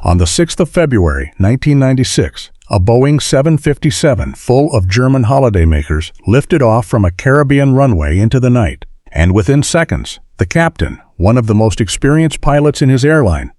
On the 6th of February, 1996, a Boeing 757 full of German holidaymakers lifted off from a Caribbean runway into the night. And within seconds, the captain, one of the most experienced pilots in his airline,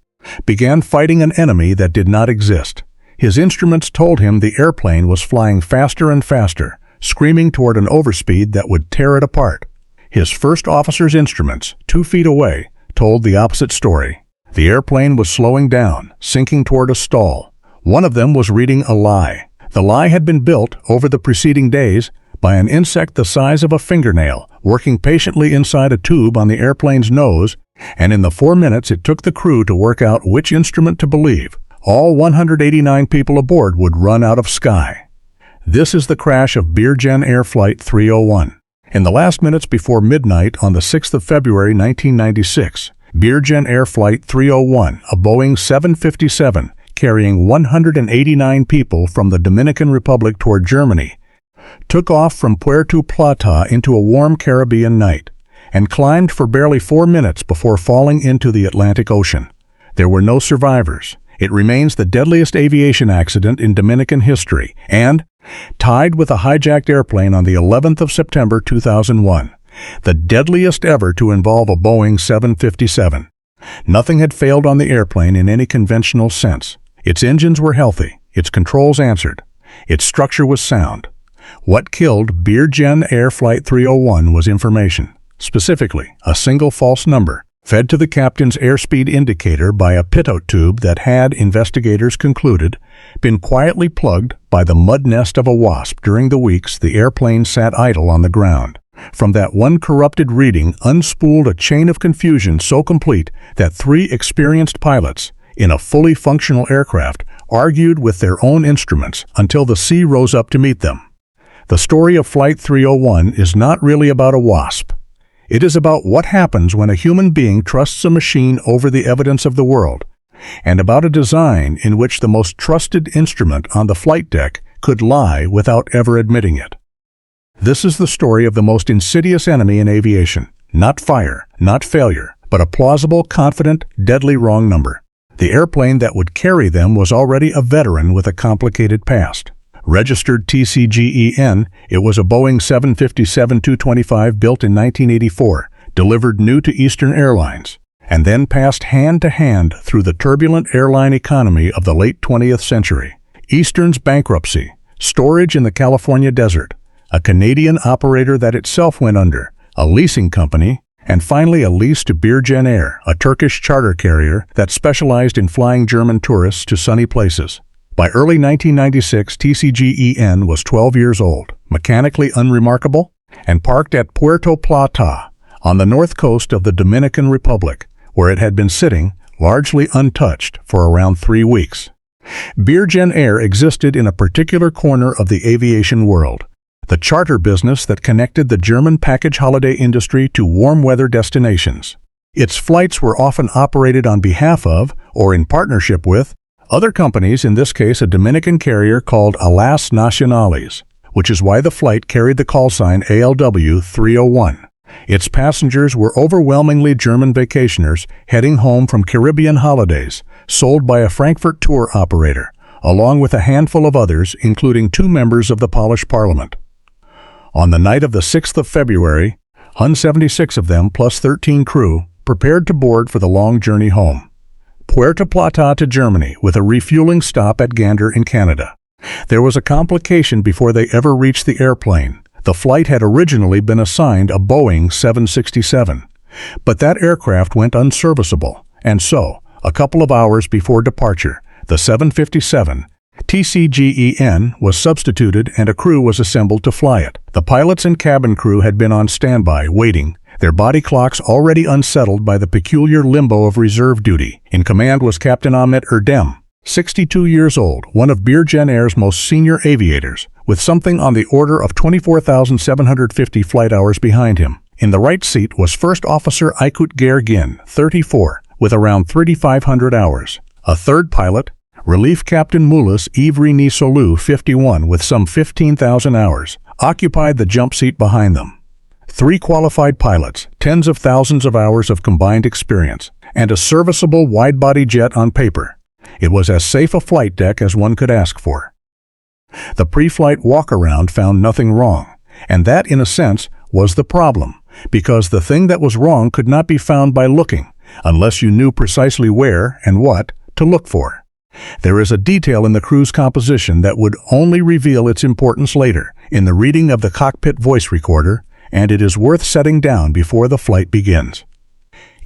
began fighting an enemy that did not exist. His instruments told him the airplane was flying faster and faster, screaming toward an overspeed that would tear it apart. His first officer's instruments, 2 feet away, told the opposite story. The airplane was slowing down, sinking toward a stall. One of them was reading a lie. The lie had been built over the preceding days by an insect the size of a fingernail, working patiently inside a tube on the airplane's nose, and in the 4 minutes it took the crew to work out which instrument to believe, all 189 people aboard would run out of sky. This is the crash of Birgenair Flight 301. In the last minutes before midnight on the 6th of February 1996, Birgenair Flight 301, a Boeing 757, carrying 189 people from the Dominican Republic toward Germany, took off from Puerto Plata into a warm Caribbean night, and climbed for barely 4 minutes before falling into the Atlantic Ocean. There were no survivors. It remains the deadliest aviation accident in Dominican history, and, tied with a hijacked airplane on the 11th of September 2001, the deadliest ever to involve a Boeing 757. Nothing had failed on the airplane in any conventional sense. Its engines were healthy, its controls answered, its structure was sound. What killed Birgenair Flight 301 was information, specifically a single false number, fed to the captain's airspeed indicator by a pitot tube that had, investigators concluded, been quietly plugged by the mud nest of a wasp during the weeks the airplane sat idle on the ground. From that one corrupted reading unspooled a chain of confusion so complete that 3 experienced pilots, in a fully functional aircraft, argued with their own instruments until the sea rose up to meet them. The story of Flight 301 is not really about a wasp. It is about what happens when a human being trusts a machine over the evidence of the world, and about a design in which the most trusted instrument on the flight deck could lie without ever admitting it. This is the story of the most insidious enemy in aviation, not fire, not failure, but a plausible, confident, deadly wrong number. The airplane that would carry them was already a veteran with a complicated past. Registered TCGEN, it was a Boeing 757-225 built in 1984, delivered new to Eastern Airlines, and then passed hand to hand through the turbulent airline economy of the late 20th century. Eastern's bankruptcy, storage in the California desert, a Canadian operator that itself went under, a leasing company, and finally a lease to Birgenair, a Turkish charter carrier that specialized in flying German tourists to sunny places. By early 1996, TCGEN was 12 years old, mechanically unremarkable, and parked at Puerto Plata, on the north coast of the Dominican Republic, where it had been sitting, largely untouched, for around 3 weeks. Birgenair existed in a particular corner of the aviation world, the charter business that connected the German package holiday industry to warm-weather destinations. Its flights were often operated on behalf of, or in partnership with, other companies, in this case a Dominican carrier called Alas Nacionales, which is why the flight carried the call sign ALW 301. Its passengers were overwhelmingly German vacationers heading home from Caribbean holidays, sold by a Frankfurt tour operator, along with a handful of others, including 2 members of the Polish Parliament. On the night of the 6th of February, 176 of them, plus 13 crew, prepared to board for the long journey home. Puerto Plata to Germany, with a refueling stop at Gander in Canada. There was a complication before they ever reached the airplane. The flight had originally been assigned a Boeing 767, but that aircraft went unserviceable, and so, a couple of hours before departure, the 757, TCGEN, was substituted and a crew was assembled to fly it. The pilots and cabin crew had been on standby, waiting, their body clocks already unsettled by the peculiar limbo of reserve duty. In command was Captain Ahmet Erdem, 62 years old, one of Birgenair's most senior aviators, with something on the order of 24,750 flight hours behind him. In the right seat was First Officer Aykut Gergin, 34, with around 3,500 hours. A third pilot, Relief Captain Mulas Ivry Nisolu, 51, with some 15,000 hours, occupied the jump seat behind them. 3 qualified pilots, tens of thousands of hours of combined experience, and a serviceable wide-body jet on paper. It was as safe a flight deck as one could ask for. The pre-flight walk-around found nothing wrong, and that, in a sense, was the problem, because the thing that was wrong could not be found by looking, unless you knew precisely where and what to look for. There is a detail in the crew's composition that would only reveal its importance later, in the reading of the cockpit voice recorder, and it is worth setting down before the flight begins.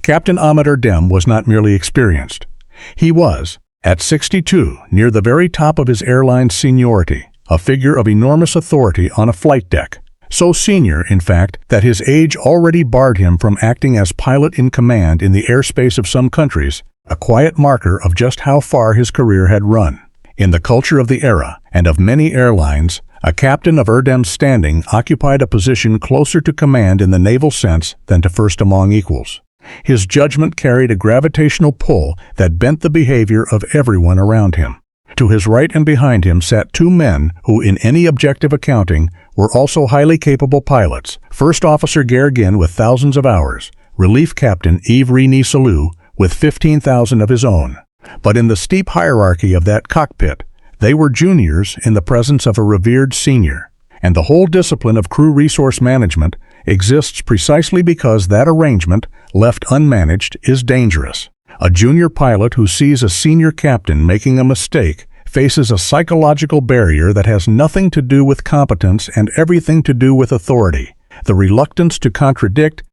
Captain Amador Dem was not merely experienced. He was, at 62, near the very top of his airline's seniority, a figure of enormous authority on a flight deck. So senior, in fact, that his age already barred him from acting as pilot in command in the airspace of some countries, a quiet marker of just how far his career had run. In the culture of the era, and of many airlines, a captain of Dem's standing occupied a position closer to command in the naval sense than to first among equals. His judgment carried a gravitational pull that bent the behavior of everyone around him. To his right and behind him sat two men who, in any objective accounting, were also highly capable pilots. First Officer Gergin with thousands of hours, Relief Captain Yves Rene-Salou with 15,000 of his own. But in the steep hierarchy of that cockpit, they were juniors in the presence of a revered senior. And the whole discipline of crew resource management exists precisely because that arrangement, left unmanaged, is dangerous. A junior pilot who sees a senior captain making a mistake faces a psychological barrier that has nothing to do with competence and everything to do with authority. The reluctance to contradict,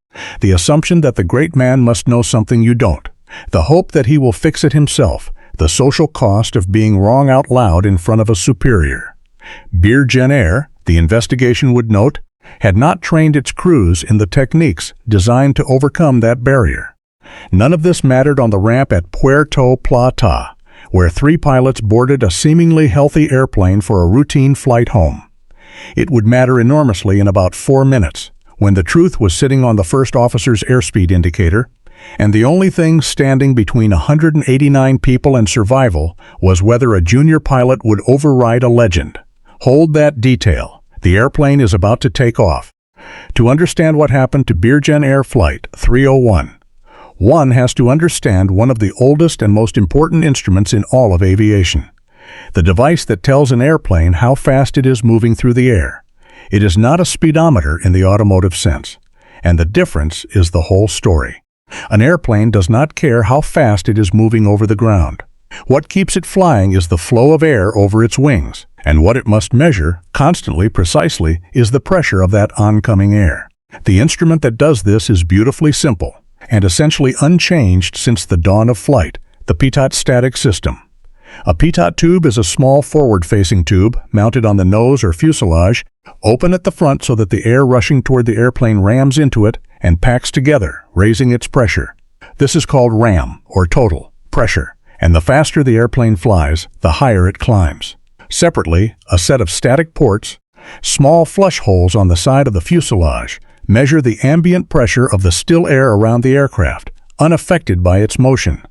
the assumption that the great man must know something you don't, the hope that he will fix it himself, the social cost of being wrong out loud in front of a superior. Birgenair, the investigation would note, had not trained its crews in the techniques designed to overcome that barrier. None of this mattered on the ramp at Puerto Plata, where three pilots boarded a seemingly healthy airplane for a routine flight home. It would matter enormously in about 4 minutes, when the truth was sitting on the first officer's airspeed indicator, and the only thing standing between 189 people and survival was whether a junior pilot would override a legend. Hold that detail. The airplane is about to take off. To understand what happened to Birgenair Flight 301, one has to understand one of the oldest and most important instruments in all of aviation. The device that tells an airplane how fast it is moving through the air. It is not a speedometer in the automotive sense, and the difference is the whole story. An airplane does not care how fast it is moving over the ground. What keeps it flying is the flow of air over its wings, and what it must measure, constantly, precisely, is the pressure of that oncoming air. The instrument that does this is beautifully simple, and essentially unchanged since the dawn of flight, the pitot static system. A pitot tube is a small forward-facing tube mounted on the nose or fuselage, open at the front so that the air rushing toward the airplane rams into it and packs together, raising its pressure. This is called ram, or total, pressure, and the faster the airplane flies, the higher it climbs. Separately, a set of static ports, small flush holes on the side of the fuselage, measure the ambient pressure of the still air around the aircraft, unaffected by its motion.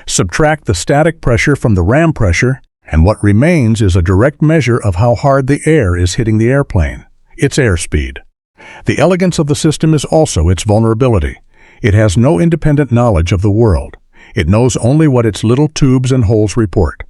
Subtract the static pressure from the ram pressure, and what remains is a direct measure of how hard the air is hitting the airplane, its airspeed. The elegance of the system is also its vulnerability. It has no independent knowledge of the world. It knows only what its little tubes and holes report.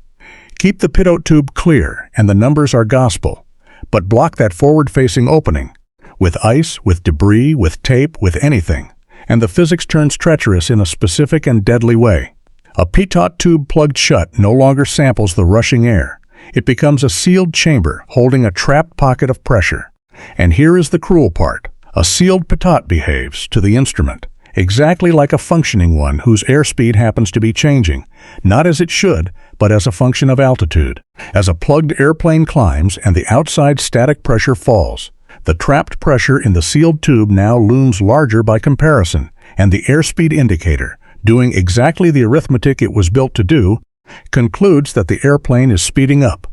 Keep the pitot tube clear, and the numbers are gospel, but block that forward-facing opening, with ice, with debris, with tape, with anything, and the physics turns treacherous in a specific and deadly way. A pitot tube plugged shut no longer samples the rushing air. It becomes a sealed chamber holding a trapped pocket of pressure. And here is the cruel part. A sealed pitot behaves, to the instrument, exactly like a functioning one whose airspeed happens to be changing, not as it should, but as a function of altitude. As a plugged airplane climbs and the outside static pressure falls, the trapped pressure in the sealed tube now looms larger by comparison, and the airspeed indicator, doing exactly the arithmetic it was built to do, concludes that the airplane is speeding up.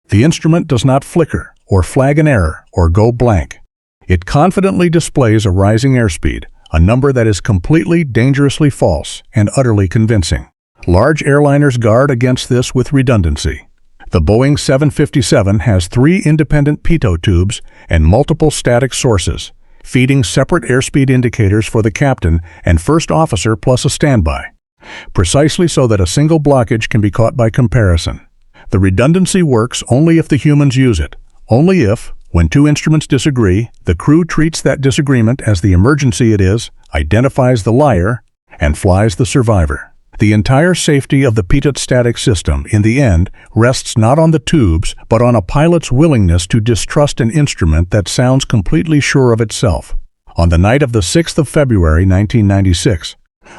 The instrument does not flicker, or flag an error, or go blank. It confidently displays a rising airspeed, a number that is completely, dangerously false, and utterly convincing. Large airliners guard against this with redundancy. The Boeing 757 has 3 independent pitot tubes and multiple static sources, feeding separate airspeed indicators for the captain and first officer plus a standby. precisely so that a single blockage can be caught by comparison. The redundancy works only if the humans use it, only if, when two instruments disagree, the crew treats that disagreement as the emergency it is, identifies the liar, and flies the survivor. The entire safety of the pitot static system, in the end, rests not on the tubes, but on a pilot's willingness to distrust an instrument that sounds completely sure of itself. On the night of the 6th of February, 1996,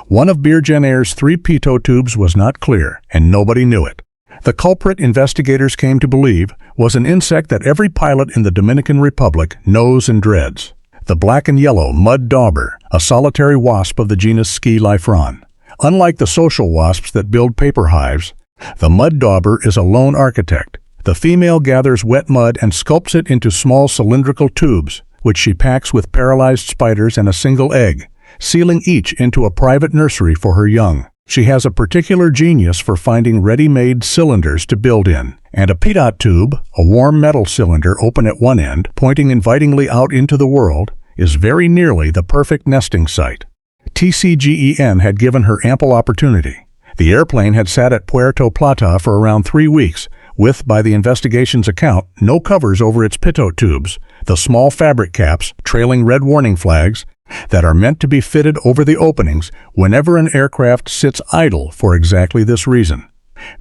one of Birgenair's 3 pitot tubes was not clear, and nobody knew it. The culprit, investigators came to believe, was an insect that every pilot in the Dominican Republic knows and dreads. The black and yellow mud dauber, a solitary wasp of the genus Scylifron. Unlike the social wasps that build paper hives, the mud dauber is a lone architect. The female gathers wet mud and sculpts it into small cylindrical tubes, which she packs with paralyzed spiders and a single egg, sealing each into a private nursery for her young. She has a particular genius for finding ready-made cylinders to build in, and a pitot tube, a warm metal cylinder open at one end, pointing invitingly out into the world, is very nearly the perfect nesting site. TCGEN had given her ample opportunity. The airplane had sat at Puerto Plata for around 3 weeks, with, by the investigation's account, no covers over its pitot tubes, the small fabric caps, trailing red warning flags, that are meant to be fitted over the openings whenever an aircraft sits idle for exactly this reason.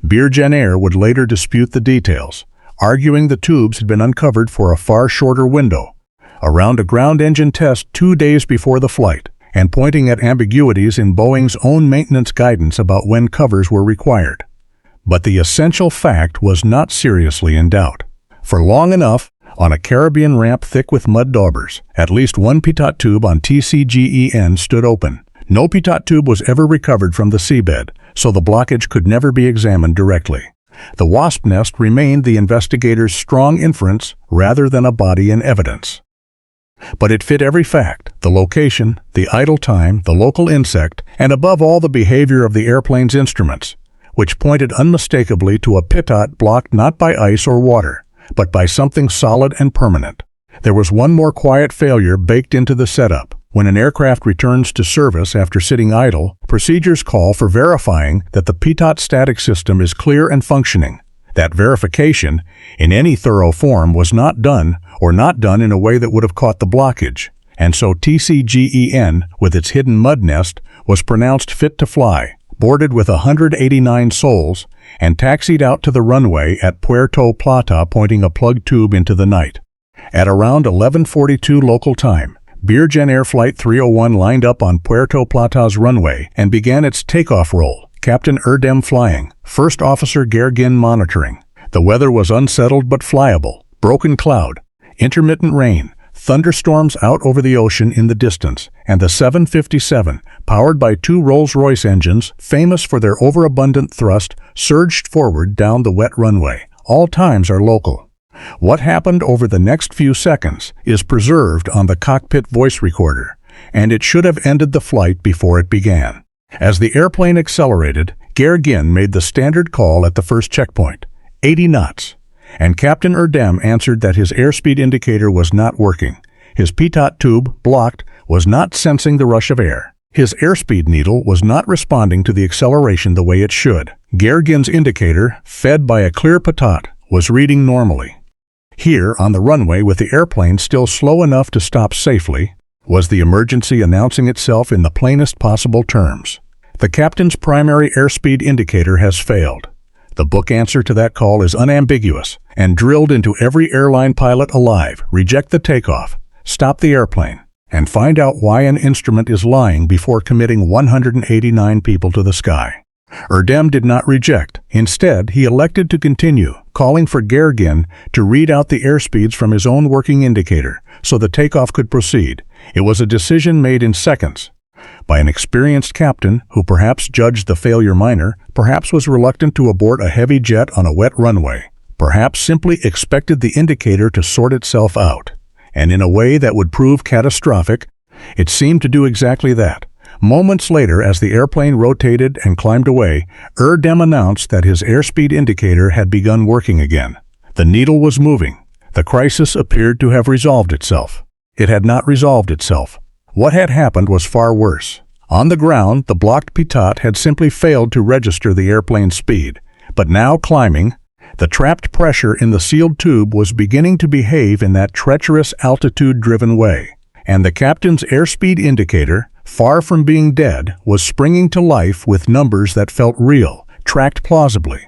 Birgenair would later dispute the details, arguing the tubes had been uncovered for a far shorter window, around a ground engine test 2 days before the flight, and pointing at ambiguities in Boeing's own maintenance guidance about when covers were required. But the essential fact was not seriously in doubt. For long enough, on a Caribbean ramp thick with mud daubers, at least one pitot tube on TCGEN stood open. No pitot tube was ever recovered from the seabed, so the blockage could never be examined directly. The wasp nest remained the investigators' strong inference rather than a body in evidence. But it fit every fact: the location, the idle time, the local insect, and above all the behavior of the airplane's instruments, which pointed unmistakably to a pitot blocked not by ice or water, but by something solid and permanent. There was one more quiet failure baked into the setup. When an aircraft returns to service after sitting idle, procedures call for verifying that the pitot static system is clear and functioning. That verification, in any thorough form, was not done, or not done in a way that would have caught the blockage. And so TCGEN, with its hidden mud nest, was pronounced fit to fly, boarded with 189 souls, and taxied out to the runway at Puerto Plata, pointing a plug tube into the night. At around 11:42 local time, Birgenair Flight 301 lined up on Puerto Plata's runway and began its takeoff roll, Captain Erdem flying, First Officer Gergin monitoring. The weather was unsettled but flyable, broken cloud, intermittent rain, thunderstorms out over the ocean in the distance, and the 757, powered by 2 Rolls-Royce engines, famous for their overabundant thrust, surged forward down the wet runway. All times are local. What happened over the next few seconds is preserved on the cockpit voice recorder, and it should have ended the flight before it began. As the airplane accelerated, Gergin made the standard call at the first checkpoint, 80 knots. And Captain Erdem answered that his airspeed indicator was not working. His pitot tube, blocked, was not sensing the rush of air. His airspeed needle was not responding to the acceleration the way it should. Gergin's indicator, fed by a clear pitot, was reading normally. Here, on the runway with the airplane still slow enough to stop safely, was the emergency announcing itself in the plainest possible terms. The captain's primary airspeed indicator has failed. The book answer to that call is unambiguous and drilled into every airline pilot alive: reject the takeoff, stop the airplane, and find out why an instrument is lying before committing 189 people to the sky. Erdem did not reject. Instead, he elected to continue, calling for Gergin to read out the airspeeds from his own working indicator so the takeoff could proceed. It was a decision made in seconds by an experienced captain who perhaps judged the failure minor, perhaps was reluctant to abort a heavy jet on a wet runway, perhaps simply expected the indicator to sort itself out. And in a way that would prove catastrophic, it seemed to do exactly that. Moments later, as the airplane rotated and climbed away, Erdem announced that his airspeed indicator had begun working again. The needle was moving. The crisis appeared to have resolved itself. It had not resolved itself. What had happened was far worse. On the ground, the blocked pitot had simply failed to register the airplane's speed, but now climbing, the trapped pressure in the sealed tube was beginning to behave in that treacherous altitude-driven way, and the captain's airspeed indicator, far from being dead, was springing to life with numbers that felt real, tracked plausibly,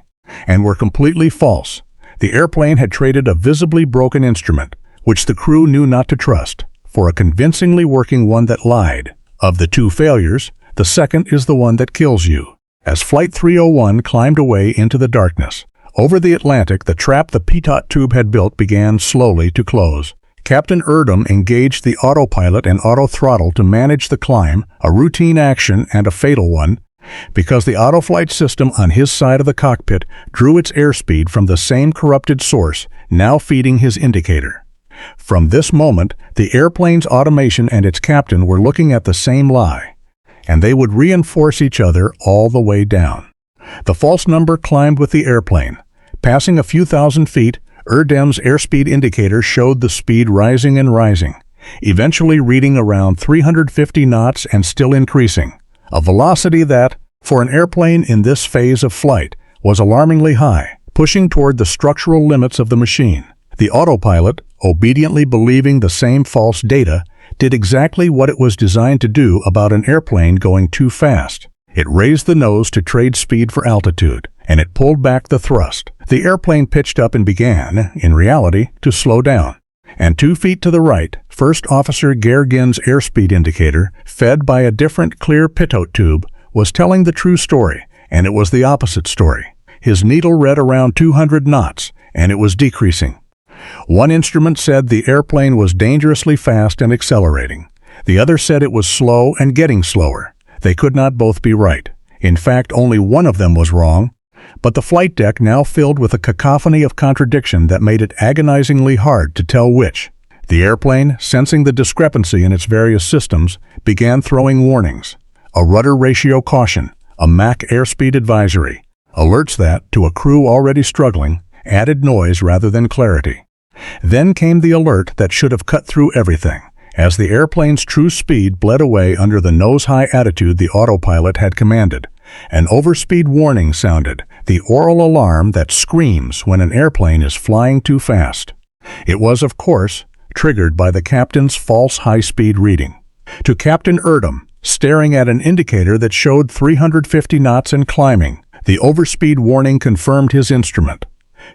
and were completely false. The airplane had traded a visibly broken instrument, which the crew knew not to trust, for a convincingly working one that lied. Of the two failures, the second is the one that kills you. As Flight 301 climbed away into the darkness, over the Atlantic, the trap the pitot tube had built began slowly to close. Captain Erdem engaged the autopilot and auto-throttle to manage the climb, a routine action and a fatal one, because the autoflight system on his side of the cockpit drew its airspeed from the same corrupted source, now feeding his indicator. From this moment, the airplane's automation and its captain were looking at the same lie, and they would reinforce each other all the way down. The false number climbed with the airplane. Passing a few thousand feet, Erdem's airspeed indicator showed the speed rising and rising, eventually reading around 350 knots and still increasing, a velocity that, for an airplane in this phase of flight, was alarmingly high, pushing toward the structural limits of the machine. The autopilot, obediently believing the same false data, did exactly what it was designed to do about an airplane going too fast. It raised the nose to trade speed for altitude, and it pulled back the thrust. The airplane pitched up and began, in reality, to slow down. And 2 feet to the right, First Officer Gergin's airspeed indicator, fed by a different clear pitot tube, was telling the true story, and it was the opposite story. His needle read around 200 knots, and it was decreasing. One instrument said the airplane was dangerously fast and accelerating. The other said it was slow and getting slower. They could not both be right. In fact, only one of them was wrong. But the flight deck now filled with a cacophony of contradiction that made it agonizingly hard to tell which. The airplane, sensing the discrepancy in its various systems, began throwing warnings. A rudder ratio caution, a Mach airspeed advisory, alerts that, to a crew already struggling, added noise rather than clarity. Then came the alert that should have cut through everything, as the airplane's true speed bled away under the nose-high attitude the autopilot had commanded. An overspeed warning sounded, the oral alarm that screams when an airplane is flying too fast. It was, of course, triggered by the captain's false high-speed reading. To Captain Erdem, staring at an indicator that showed 350 knots and climbing, the overspeed warning confirmed his instrument.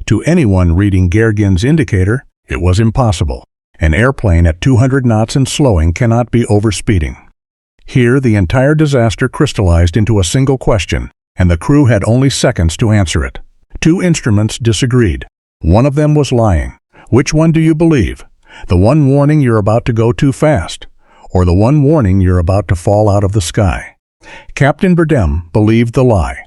To anyone reading Gergin's indicator, it was impossible. An airplane at 200 knots and slowing cannot be overspeeding. Here, the entire disaster crystallized into a single question, and the crew had only seconds to answer it. 2 instruments disagreed. One of them was lying. Which one do you believe? The one warning you're about to go too fast, or the one warning you're about to fall out of the sky? Captain Erdem believed the lie.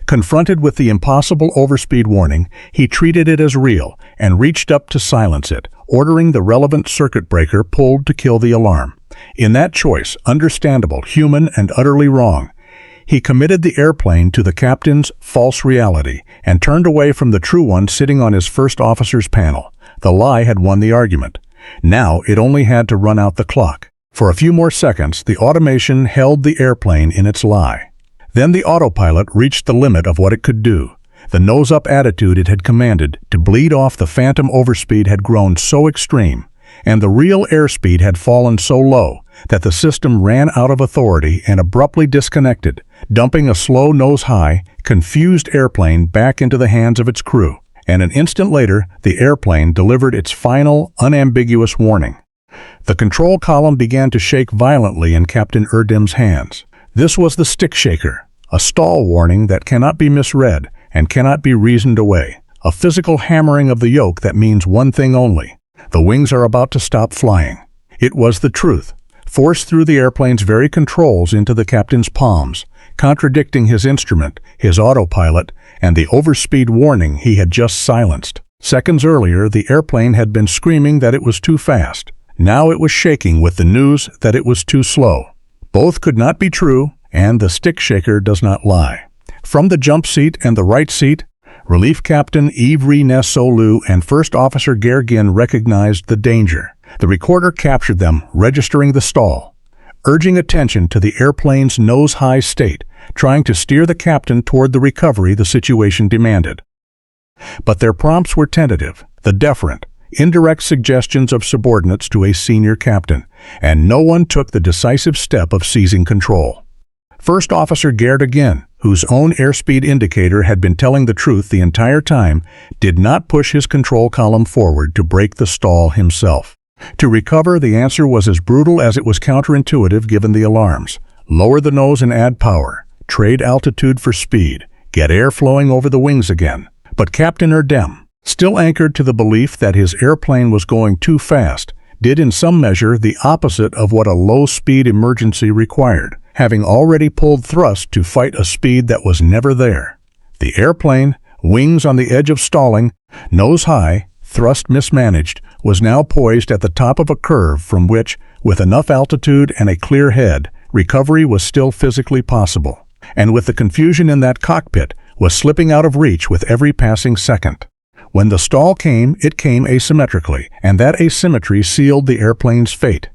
Confronted with the impossible overspeed warning, he treated it as real and reached up to silence it, ordering the relevant circuit breaker pulled to kill the alarm. In that choice, understandable, human, and utterly wrong, he committed the airplane to the captain's false reality and turned away from the true one sitting on his first officer's panel. The lie had won the argument. Now it only had to run out the clock. For a few more seconds, the automation held the airplane in its lie. Then the autopilot reached the limit of what it could do. The nose-up attitude it had commanded to bleed off the phantom overspeed had grown so extreme, and the real airspeed had fallen so low that the system ran out of authority and abruptly disconnected, dumping a slow nose-high, confused airplane back into the hands of its crew. And an instant later, the airplane delivered its final, unambiguous warning. The control column began to shake violently in Captain Erdem's hands. This was the stick shaker, a stall warning that cannot be misread and cannot be reasoned away, a physical hammering of the yoke that means one thing only: the wings are about to stop flying. It was the truth, forced through the airplane's very controls into the captain's palms, contradicting his instrument, his autopilot, and the overspeed warning he had just silenced. Seconds earlier, the airplane had been screaming that it was too fast. Now it was shaking with the news that it was too slow. Both could not be true, and the stick shaker does not lie. From the jump seat and the right seat, Relief Captain Ivry Nessolu and First Officer Gergin recognized the danger. The recorder captured them, registering the stall. urging attention to the airplane's nose-high state, trying to steer the captain toward the recovery the situation demanded. But their prompts were tentative, the deferent, indirect suggestions of subordinates to a senior captain, and no one took the decisive step of seizing control. First Officer Gerd again, whose own airspeed indicator had been telling the truth the entire time, did not push his control column forward to break the stall himself. To recover, the answer was as brutal as it was counterintuitive given the alarms. Lower the nose and add power. Trade altitude for speed. Get air flowing over the wings again. But Captain Erdem, still anchored to the belief that his airplane was going too fast, did in some measure the opposite of what a low-speed emergency required, having already pulled thrust to fight a speed that was never there. The airplane, wings on the edge of stalling, nose high, thrust mismanaged, was now poised at the top of a curve from which, with enough altitude and a clear head, recovery was still physically possible. And with the confusion in that cockpit, was slipping out of reach with every passing second. When the stall came, it came asymmetrically, and that asymmetry sealed the airplane's fate.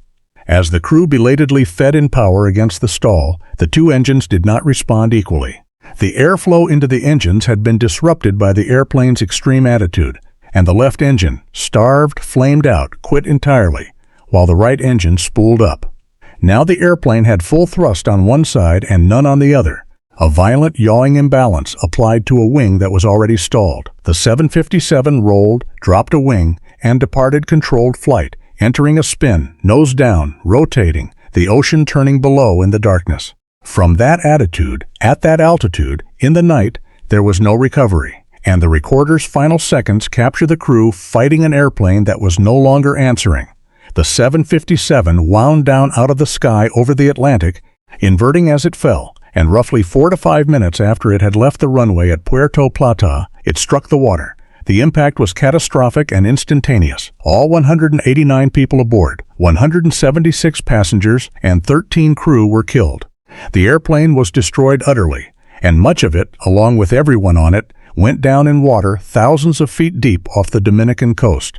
As the crew belatedly fed in power against the stall, the two engines did not respond equally. The airflow into the engines had been disrupted by the airplane's extreme attitude, and the left engine, starved, flamed out, quit entirely, while the right engine spooled up. Now the airplane had full thrust on one side and none on the other. A violent yawing imbalance applied to a wing that was already stalled. The 757 rolled, dropped a wing, and departed controlled flight, entering a spin, nose down, rotating, the ocean turning below in the darkness. From that attitude, at that altitude, in the night, there was no recovery, and the recorder's final seconds capture the crew fighting an airplane that was no longer answering. The 757 wound down out of the sky over the Atlantic, inverting as it fell, and roughly 4 to 5 minutes after it had left the runway at Puerto Plata, it struck the water. The impact was catastrophic and instantaneous. All 189 people aboard, 176 passengers, and 13 crew were killed. The airplane was destroyed utterly, and much of it, along with everyone on it, went down in water thousands of feet deep off the Dominican coast.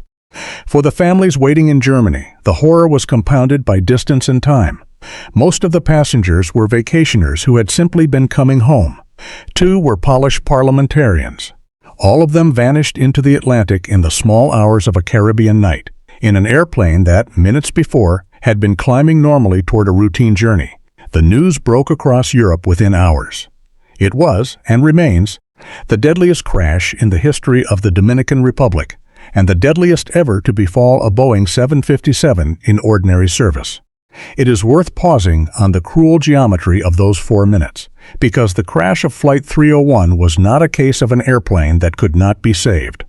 For the families waiting in Germany, the horror was compounded by distance and time. Most of the passengers were vacationers who had simply been coming home. 2 were polished parliamentarians. All of them vanished into the Atlantic in the small hours of a Caribbean night, in an airplane that, minutes before, had been climbing normally toward a routine journey. The news broke across Europe within hours. It was, and remains, the deadliest crash in the history of the Dominican Republic, and the deadliest ever to befall a Boeing 757 in ordinary service. It is worth pausing on the cruel geometry of those 4 minutes, because the crash of Flight 301 was not a case of an airplane that could not be saved.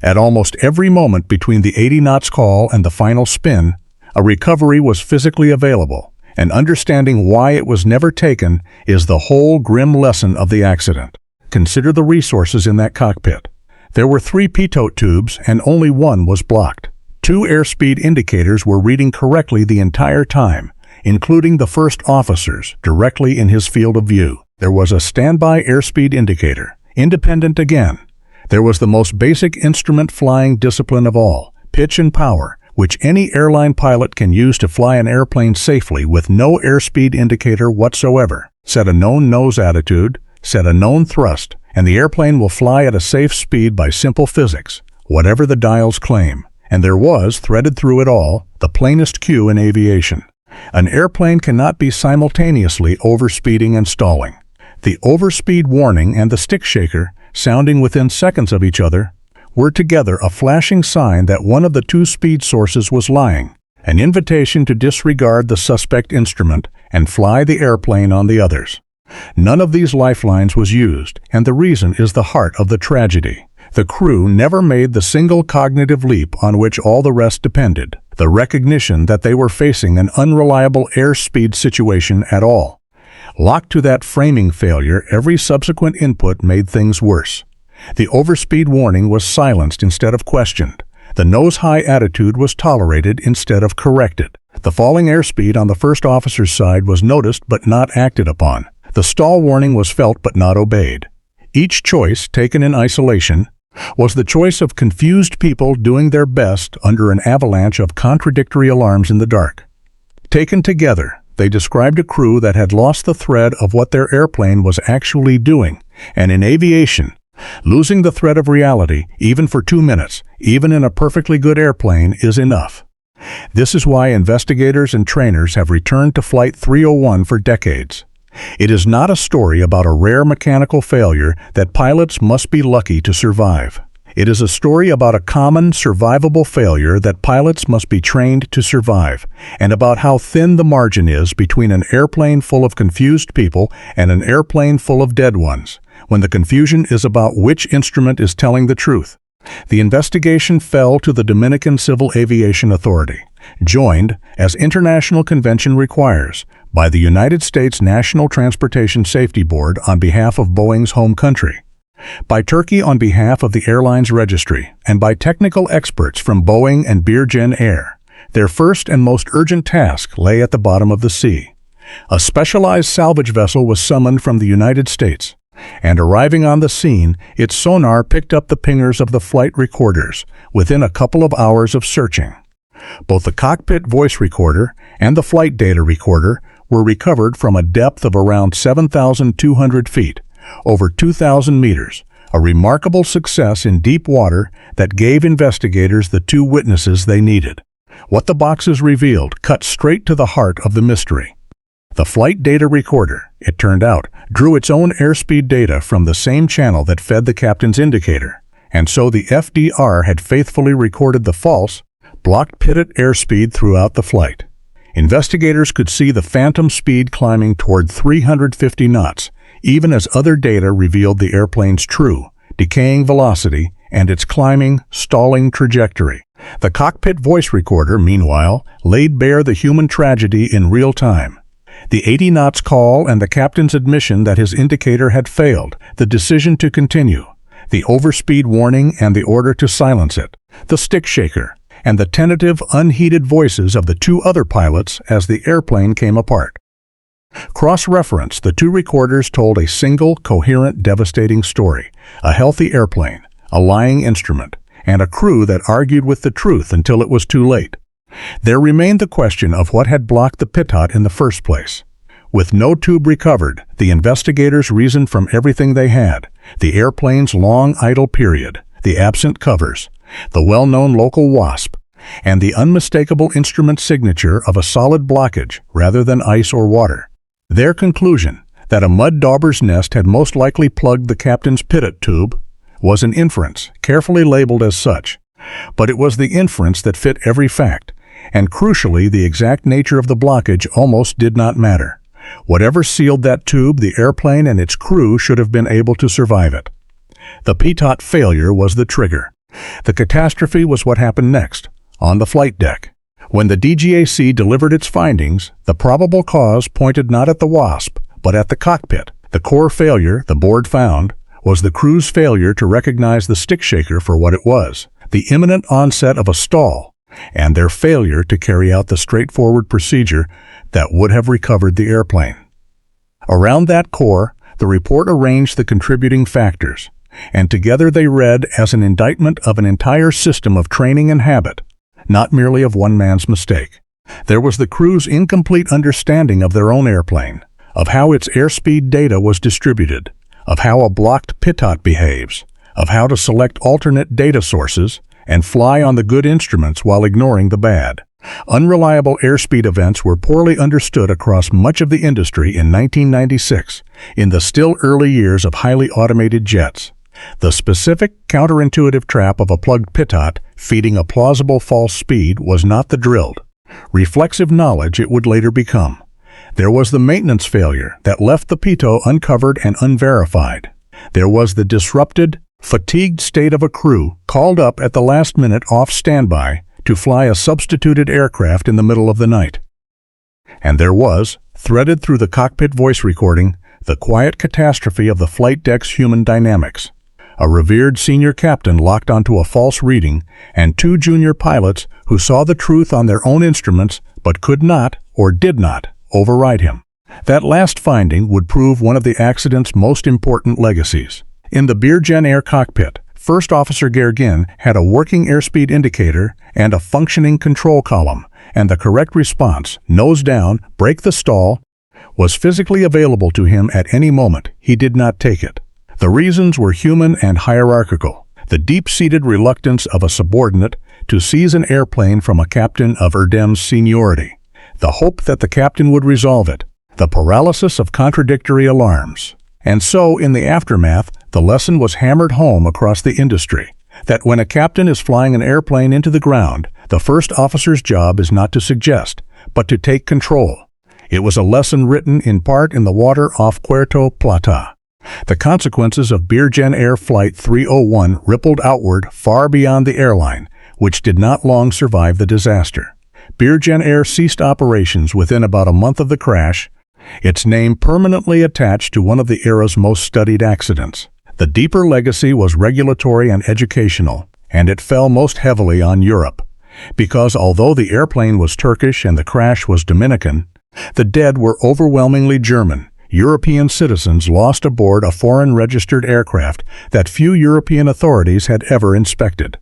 At almost every moment between the 80 knots call and the final spin, a recovery was physically available, and understanding why it was never taken is the whole grim lesson of the accident. Consider the resources in that cockpit. There were 3 pitot tubes and only one was blocked. 2 airspeed indicators were reading correctly the entire time, including the first officer's, directly in his field of view. There was a standby airspeed indicator, independent again. There was the most basic instrument flying discipline of all, pitch and power, which any airline pilot can use to fly an airplane safely with no airspeed indicator whatsoever. Set a known nose attitude, set a known thrust, and the airplane will fly at a safe speed by simple physics, whatever the dials claim. And there was, threaded through it all, the plainest cue in aviation. An airplane cannot be simultaneously overspeeding and stalling. The overspeed warning and the stick shaker, sounding within seconds of each other, were together a flashing sign that one of the 2 speed sources was lying, an invitation to disregard the suspect instrument and fly the airplane on the others. None of these lifelines was used, and the reason is the heart of the tragedy. The crew never made the single cognitive leap on which all the rest depended, the recognition that they were facing an unreliable airspeed situation at all. Locked to that framing failure, every subsequent input made things worse. The overspeed warning was silenced instead of questioned. The nose-high attitude was tolerated instead of corrected. The falling airspeed on the first officer's side was noticed but not acted upon. The stall warning was felt but not obeyed. Each choice, taken in isolation, was the choice of confused people doing their best under an avalanche of contradictory alarms in the dark. Taken together, They described a crew that had lost the thread of what their airplane was actually doing. And in aviation, losing the thread of reality, even for 2 minutes, even in a perfectly good airplane, is enough. This is why investigators and trainers have returned to Flight 301 for decades. It is not a story about a rare mechanical failure that pilots must be lucky to survive. It is a story about a common, survivable failure that pilots must be trained to survive, and about how thin the margin is between an airplane full of confused people and an airplane full of dead ones, when the confusion is about which instrument is telling the truth. The investigation fell to the Dominican Civil Aviation Authority, joined, as international convention requires, by the United States National Transportation Safety Board on behalf of Boeing's home country, by Turkey on behalf of the airline's registry, and by technical experts from Boeing and Birgenair. Their first and most urgent task lay at the bottom of the sea. A specialized salvage vessel was summoned from the United States, and arriving on the scene, its sonar picked up the pingers of the flight recorders within a couple of hours of searching. Both the cockpit voice recorder and the flight data recorder were recovered from a depth of around 7,200 feet, over 2,000 meters, a remarkable success in deep water that gave investigators the 2 witnesses they needed. What the boxes revealed cut straight to the heart of the mystery. The flight data recorder, it turned out, drew its own airspeed data from the same channel that fed the captain's indicator, and so the FDR had faithfully recorded the false, blocked pitot airspeed throughout the flight. Investigators could see the phantom speed climbing toward 350 knots, even as other data revealed the airplane's true, decaying velocity and its climbing, stalling trajectory. The cockpit voice recorder, meanwhile, laid bare the human tragedy in real time. The 80 knots call and the captain's admission that his indicator had failed, the decision to continue, the overspeed warning and the order to silence it, the stick shaker, and the tentative, unheeded voices of the 2 other pilots as the airplane came apart. Cross-reference, the 2 recorders told a single, coherent, devastating story: a healthy airplane, a lying instrument, and a crew that argued with the truth until it was too late. There remained the question of what had blocked the pitot in the first place. With no tube recovered, the investigators reasoned from everything they had: the airplane's long idle period, the absent covers, the well-known local Wasp, and the unmistakable instrument signature of a solid blockage rather than ice or water. Their conclusion, that a mud dauber's nest had most likely plugged the captain's pitot tube, was an inference, carefully labeled as such. But it was the inference that fit every fact, and crucially, the exact nature of the blockage almost did not matter. Whatever sealed that tube, the airplane and its crew should have been able to survive it. The pitot failure was the trigger. The catastrophe was what happened next, on the flight deck. When the DGAC delivered its findings, the probable cause pointed not at the Wasp, but at the cockpit. The core failure, the board found, was the crew's failure to recognize the stick shaker for what it was, the imminent onset of a stall, and their failure to carry out the straightforward procedure that would have recovered the airplane. Around that core, the report arranged the contributing factors, and together they read as an indictment of an entire system of training and habit, not merely of one man's mistake. There was the crew's incomplete understanding of their own airplane, of how its airspeed data was distributed, of how a blocked pitot behaves, of how to select alternate data sources and fly on the good instruments while ignoring the bad. Unreliable airspeed events were poorly understood across much of the industry in 1996, in the still early years of highly automated jets. The specific, counterintuitive trap of a plugged pitot feeding a plausible false speed was not the drilled, reflexive knowledge it would later become. There was the maintenance failure that left the pitot uncovered and unverified. There was the disrupted, fatigued state of a crew called up at the last minute off standby to fly a substituted aircraft in the middle of the night. And there was, threaded through the cockpit voice recording, the quiet catastrophe of the flight deck's human dynamics. A revered senior captain locked onto a false reading, and 2 junior pilots who saw the truth on their own instruments but could not, or did not, override him. That last finding would prove one of the accident's most important legacies. In the Birgenair cockpit, First Officer Gergin had a working airspeed indicator and a functioning control column, and the correct response, nose down, break the stall, was physically available to him at any moment, he did not take it. The reasons were human and hierarchical. The deep-seated reluctance of a subordinate to seize an airplane from a captain of Erdem's seniority. The hope that the captain would resolve it. The paralysis of contradictory alarms. And so, in the aftermath, the lesson was hammered home across the industry that when a captain is flying an airplane into the ground, the first officer's job is not to suggest, but to take control. It was a lesson written in part in the water off Puerto Plata. The consequences of Birgenair Flight 301 rippled outward far beyond the airline, which did not long survive the disaster. Birgenair ceased operations within about a month of the crash, its name permanently attached to one of the era's most studied accidents. The deeper legacy was regulatory and educational, and it fell most heavily on Europe. Because although the airplane was Turkish and the crash was Dominican, the dead were overwhelmingly German. European citizens lost aboard a foreign-registered aircraft that few European authorities had ever inspected.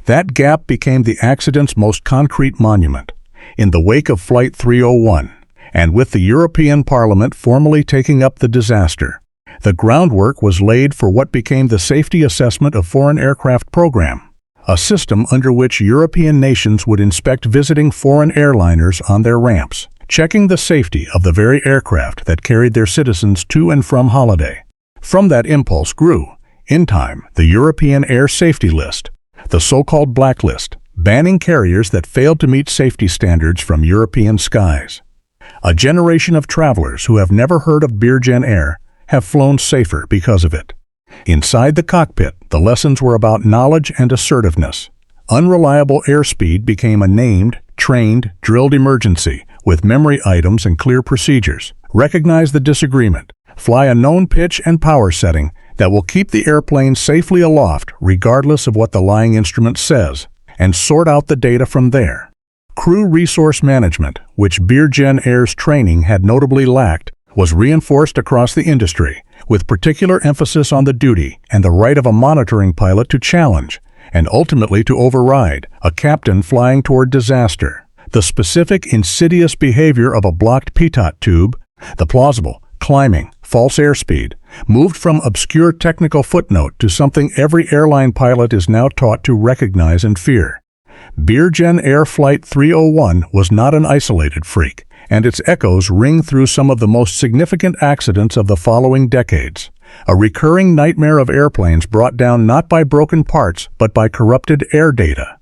That gap became the accident's most concrete monument. In the wake of Flight 301, and with the European Parliament formally taking up the disaster, the groundwork was laid for what became the Safety Assessment of Foreign Aircraft Program, a system under which European nations would inspect visiting foreign airliners on their ramps, checking the safety of the very aircraft that carried their citizens to and from holiday. From that impulse grew, in time, the European Air Safety List, the so-called blacklist, banning carriers that failed to meet safety standards from European skies. A generation of travelers who have never heard of Birgenair have flown safer because of it. Inside the cockpit, the lessons were about knowledge and assertiveness. Unreliable airspeed became a named, trained, drilled emergency with memory items and clear procedures. Recognize the disagreement. Fly a known pitch and power setting that will keep the airplane safely aloft regardless of what the lying instrument says, and sort out the data from there. Crew resource management, which Birgenair's training had notably lacked, was reinforced across the industry, with particular emphasis on the duty and the right of a monitoring pilot to challenge, and ultimately to override, a captain flying toward disaster. The specific insidious behavior of a blocked pitot tube, the plausible, climbing, false airspeed, moved from obscure technical footnote to something every airline pilot is now taught to recognize and fear. Birgenair Flight 301 was not an isolated freak, and its echoes ring through some of the most significant accidents of the following decades. A recurring nightmare of airplanes brought down not by broken parts, but by corrupted air data.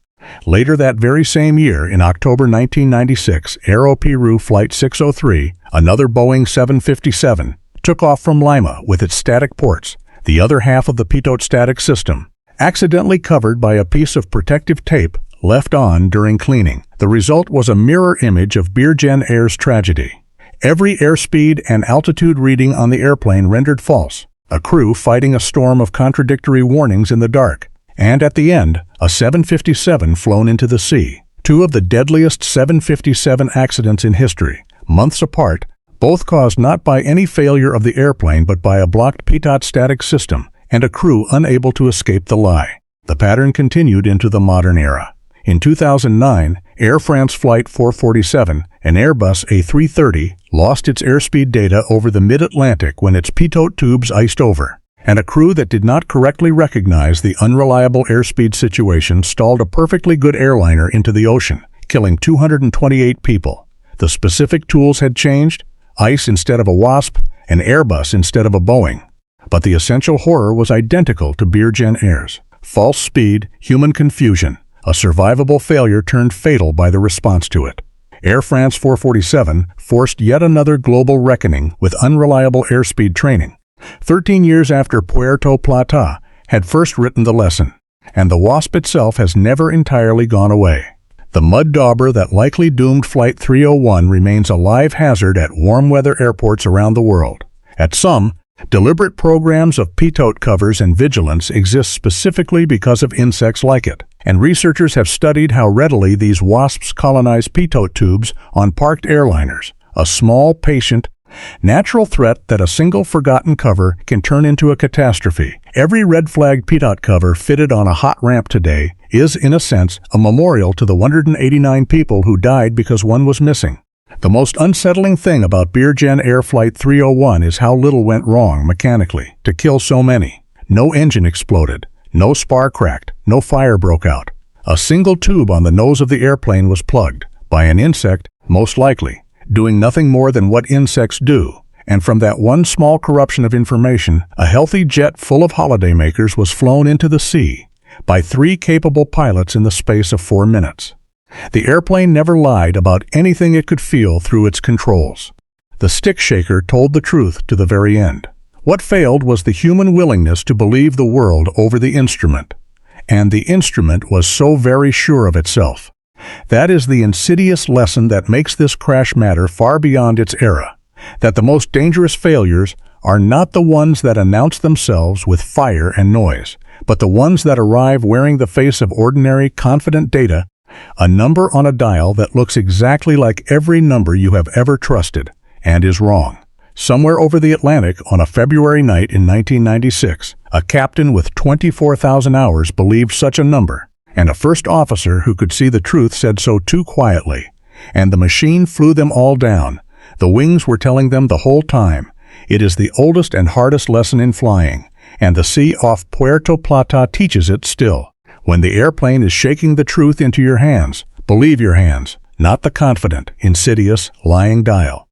Later that very same year, in October 1996, Aero-Peru Flight 603, another Boeing 757, took off from Lima with its static ports, the other half of the pitot static system, accidentally covered by a piece of protective tape left on during cleaning. The result was a mirror image of Birgenair's tragedy. Every airspeed and altitude reading on the airplane rendered false, a crew fighting a storm of contradictory warnings in the dark, and at the end, a 757 flown into the sea. Two of the deadliest 757 accidents in history, months apart, both caused not by any failure of the airplane but by a blocked pitot static system and a crew unable to escape the lie. The pattern continued into the modern era. In 2009, Air France Flight 447, an Airbus A330, lost its airspeed data over the mid-Atlantic when its pitot tubes iced over, and a crew that did not correctly recognize the unreliable airspeed situation stalled a perfectly good airliner into the ocean, killing 228 people. The specific tools had changed, ice instead of a Wasp, an Airbus instead of a Boeing. But the essential horror was identical to Birgenair's. False speed, human confusion, a survivable failure turned fatal by the response to it. Air France 447 forced yet another global reckoning with unreliable airspeed training. 13 years after Puerto Plata had first written the lesson, and the Wasp itself has never entirely gone away. The mud dauber that likely doomed Flight 301 remains a live hazard at warm-weather airports around the world. At some, deliberate programs of pitot covers and vigilance exist specifically because of insects like it, and researchers have studied how readily these wasps colonize pitot tubes on parked airliners, a small, patient, natural threat that a single forgotten cover can turn into a catastrophe. Every red-flagged pitot cover fitted on a hot ramp today is, in a sense, a memorial to the 189 people who died because one was missing. The most unsettling thing about Birgenair Flight 301 is how little went wrong mechanically to kill so many. No engine exploded, no spar cracked, no fire broke out. A single tube on the nose of the airplane was plugged, by an insect, most likely, doing nothing more than what insects do. And from that one small corruption of information, a healthy jet full of holidaymakers was flown into the sea by 3 capable pilots in the space of 4 minutes. The airplane never lied about anything it could feel through its controls. The stick shaker told the truth to the very end. What failed was the human willingness to believe the world over the instrument. And the instrument was so very sure of itself. That is the insidious lesson that makes this crash matter far beyond its era. That the most dangerous failures are not the ones that announce themselves with fire and noise, but the ones that arrive wearing the face of ordinary, confident data, a number on a dial that looks exactly like every number you have ever trusted, and is wrong. Somewhere over the Atlantic on a February night in 1996, a captain with 24,000 hours believed such a number, and a first officer who could see the truth said so too quietly, and the machine flew them all down. The wings were telling them the whole time. It is the oldest and hardest lesson in flying, and the sea off Puerto Plata teaches it still. When the airplane is shaking the truth into your hands, believe your hands, not the confident, insidious, lying dial.